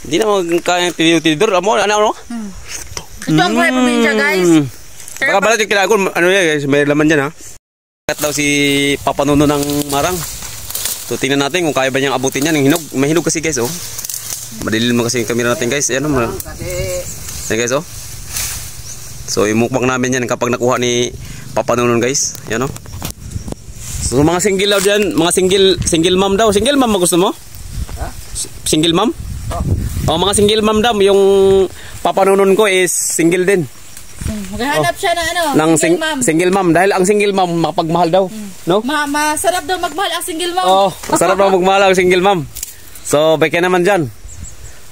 Hindi na magkaya tinidor. Amo, ano? Ito ang buhay probinsya, guys. Baka balat yung kinagon, ano yan guys, may laman dyan ha. Kat daw si Papa Nuno ng marang. So tingnan natin kung kaya ba niyang abutin yan. Yung hinog, may hinog kasi guys oh. Madilil mo kasi yung camera natin guys. Ayan oh. Ayan guys oh. So imukbang namin yan kapag nakuha ni Papa Nuno guys. Ayan oh. So mga single daw dyan, mga single mom daw. Single mom gusto mo? Ha? Single mom? Oh, mga single mom daw. Yung Papa Nuno ko is single din. Maghanap siya ng ano, single mom. Dahil ang single mom makapagmahal daw. No? Masarap daw magmahal ang single mom. Oh, masarap daw magmahal ang single mom. So, beke naman dyan.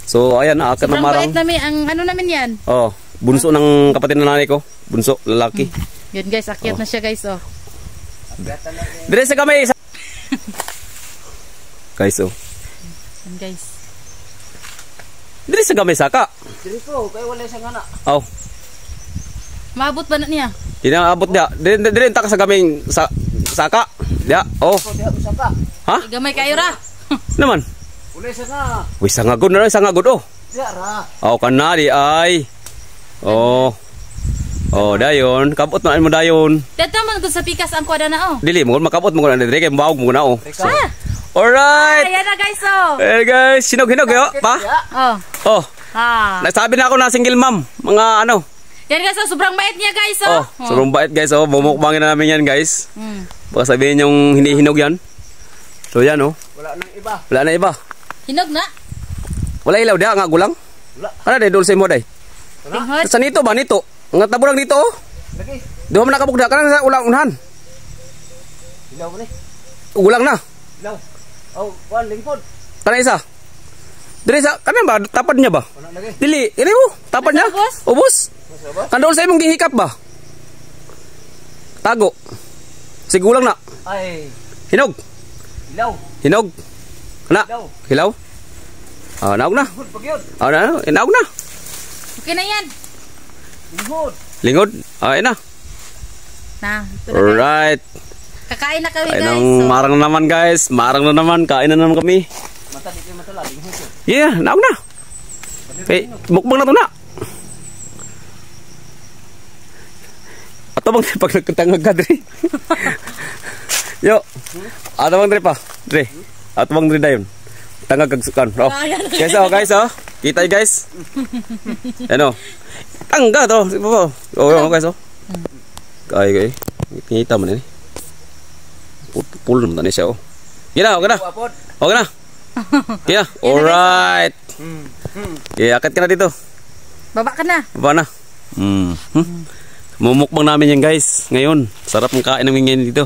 So, ayan, akat na marang. Sobrang bait namin, ang ano namin yan. Oh, bunso ng kapatid na nanay ko. Bunso, lalaki. Yun guys, akyat na siya guys, oh. Dire sa kamay. Guys, oh. Yan guys. Dire sa kamay saka. Dire ko, kaya wala siyang anak. Oh. Maabot ba na niya? Hindi na abot niya. Dire ta sa kamay saka. Ya, oh. Ha? Gamay kayo ra. Naman. Wala siya nga. Uy, sangagod na rin, sangagod oh. Diya ra. Oh, kanari ay. Oh. Oh, dayon. Kabot man mo dayon. Dito man sa pikas ang kwada na oh. Dili mo makabot mo na dire kay mawag mo na oh. Ah. Alright. Ayan na guys oh. Eh guys, hinog yo, pa? Oh. Oh. Ah. Nasabi na ako na single mom. Mga ano? Yan guys, oh, sobrang bait niya guys oh. Sobrang bait guys oh. Bumukbangin na namin yan guys. Baka sabihin yung hinihinog yan. So yan oh. Wala nang iba. Wala na iba. Hinog na. Wala ilaw dia nga gulang. Wala. Ano day dulce mo day? Tinghod. Sa nito ba nito? Nga taburang dito oh. Lagi. Di mo nakabugda ka na sa ulang-unhan. Ilaw mo ni. Gulang na. Ilaw. Oh, wan lingkod. Kana isa. Dire sa kanan ba tapad niya ba? Wala lagi. Dili, ini oh, tapad niya. Ubos. Kandol sa imong gihikap ba? Tago. Sigulang na. Ay. Hinog. Ilaw. Hinog. Na. Hilaw. Hilaw. Ah, naog na. Lingkod pagyod. Ah, naog na. Okay na yan. Lingkod. Lingod. Ah, na. Na. Alright. Kakain na kami Kain guys. ng marang na naman guys. Marang na naman. Kain na naman kami. Mata di kayo matala. Lingkod. Yeah, naog na. Okay, mukbang na to na. Ato bang pag nagkatangag ka, Dre? Yo. Ato bang Dre pa? Dre. Ato bang Dre dayon? Tangag kagsukan. Oh. Guys, oh. Kita guys. Ano? Tangga to. Oh, guys, oh. Kay. Kita man ni. Pul naman ni siya, oh. Gina, okay na. Okay na. Kaya, alright. Kaya, akit ka na dito. Baba ka na. Baba na. Mumukbang namin yan guys. Ngayon, sarap ng kain namin ngayon dito.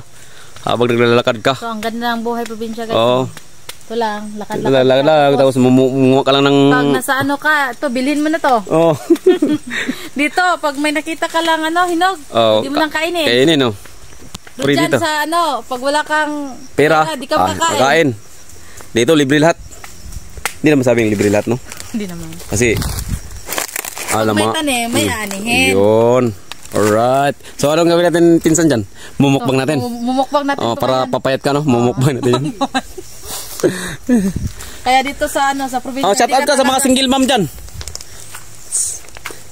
Habang naglalakad ka. So, ang ganda ng buhay probinsya guys. Oo. Ito lang, lakad-lakad. Lalakad, tapos mumuha ka lang ng... Pag nasa ano ka, ito, bilhin mo na to. Oo. Dito, pag may nakita ka lang ano, hinog, hindi mo lang kainin. Kainin, no? Doon dyan sa ano, pag wala kang pera, di ka makakain. Dito, libre lahat. Hindi naman sabing libre lahat, no? Hindi naman. Kasi, alam mo, may tanim, may aanihin. Yun. Alright. So, anong gawin natin pinsan dyan? Mumukbang natin. Mumukbang natin. Oh, para papayat ka, no? Mumukbang natin yan. Kaya dito sa ano, sa probinsya. Oh, shout out ka sa mga single mom dyan.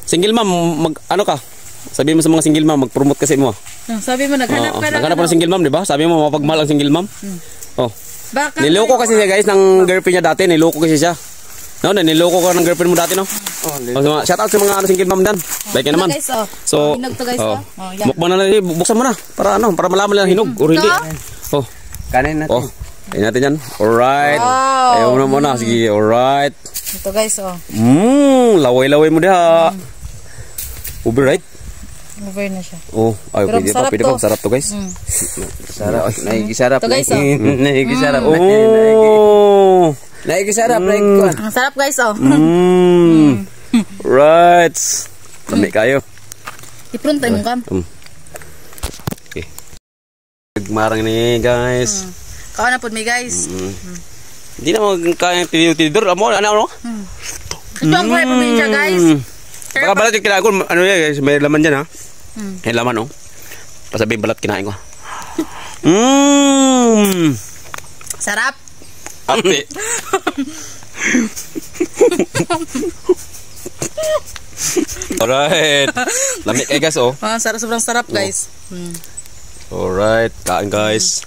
Single mom, ano ka? Sabi mo sa mga single mom, mag-promote kasi mo. Sabi mo, naghanap ka na. Naghanap ka ng single mom, di ba? Sabi mo, mapagmahal ang single mom. Oh. Niloko kasi siya guys, ng girlfriend niya dati. Niloko kasi siya. No, niloko ka ng girlfriend mo dati, no? Oh, shout out sa mga single mom dyan. Baik naman. So, mukbang na natin. Buksan mo na. Para ano, para malaman lang hinog o hindi. Oh. Kanin natin. Oh. Kainin natin yan. Alright. Ayaw mo na muna. Sige, alright. Ito guys, oh. Laway-laway mo diha. Uber, right? Over na siya. Oh, ay, pwede pa, pwede pa. Sarap to guys. Sarap. Naikisarap. Ito guys, oh. Naikisarap. Oh. Naikisarap. Ang sarap guys, oh. Right. Kami kayo. Iprun tayo mong kam. Okay. Marang ni guys. Kawan na po mi guys. Hindi na magkaya tinidor. Amo, ano? Ito ang buhay probinsya guys. Baka balat yung kinain ko. Ano yan guys, may laman dyan ha. May laman oh. Pasabihin balat kinain ko. Sarap. Ate. Alright. Lamig kayo guys, oh. Sobrang sarap guys. Alright, kain guys.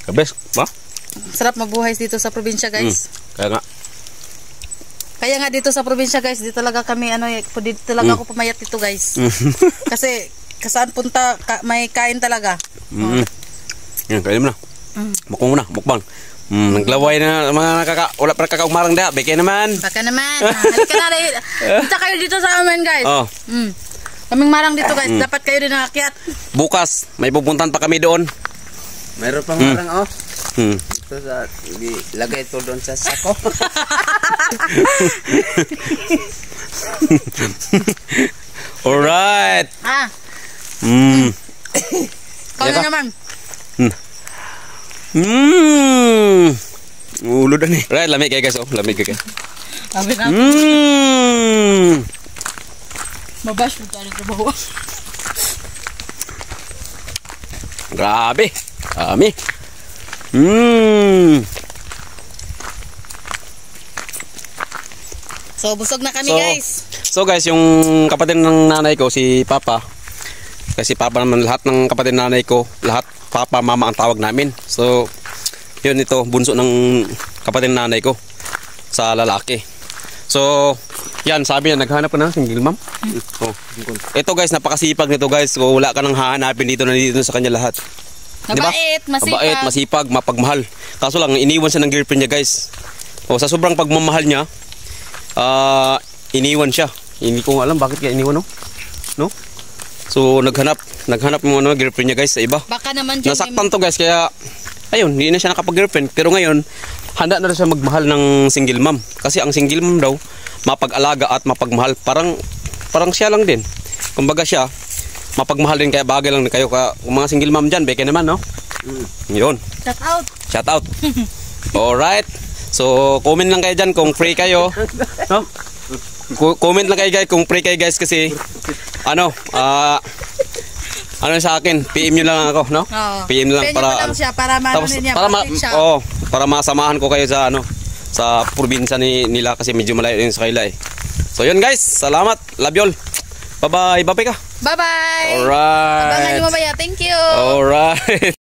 Kabes, ba? Sarap mabuhay dito sa probinsya guys. Kaya nga dito sa probinsya guys, dito talaga kami dito talaga ako pumayat dito guys. Kasi saan punta may kain talaga. Yan, kain mo na. Mukbang muna, mukbang. Naglaway na mga wala pa kakaumarang da. Beke naman. Baka naman. Halika na rin. Punta kayo dito sa amin guys. Kaming marang dito guys. Dapat kayo din nakakyat. Bukas, may pupuntan pa kami doon. Mayroon pang marang, oh. Ito sa, lagay ito doon sa sako. Alright. Kaya naman. Ulo na ni. Right, lamig kayo guys, oh. Lamig kayo. Sabi na. Mabash mo tayo sa bawa. Grabe. Dami. So, busog na kami guys. So guys, yung kapatid ng nanay ko, si Papa. Kasi Papa naman, lahat ng kapatid ng nanay ko, lahat Papa, Mama ang tawag namin. So, yun ito, bunso ng kapatid ng nanay ko sa lalaki. So, yan, sabi niya, naghanap ka na, single mom. Ito guys, napakasipag nito guys. So, wala ka nang hahanapin dito na dito sa kanya lahat. Mabait, diba? masipag. Mabait, masipag, mapagmahal. Kaso lang, iniwan siya ng girlfriend niya guys. Sa sobrang pagmamahal niya, iniwan siya. Hindi ko alam bakit kaya iniwan, no? So, naghanap yung girlfriend niya guys sa iba. Baka naman dyan. Nasaktan to guys, kaya, ayun, hindi na siya nakapag-girlfriend. Pero ngayon, handa na rin siya magmahal ng single mom. Kasi ang single mom daw, mapag-alaga at mapagmahal. Parang siya lang din. Kumbaga siya, mapagmahal din, kaya bagay lang kayo. Kung mga single mom dyan, beke naman, no? Yun. Shout out. Shout out. Alright. So, comment lang kayo dyan kung free kayo. No? Comment lang kayo guys kung free kayo guys, kasi ano sa akin, PM nyo lang ako, no? PM lang para siya, para para masamahan ko kayo sa sa probinsya nila, kasi medyo malayo yun sa kanila eh. So yun guys, salamat. Love you all. Bye bye. Bye ka. Bye bye. Alright. Abangan nyo mamaya. Thank you. Alright.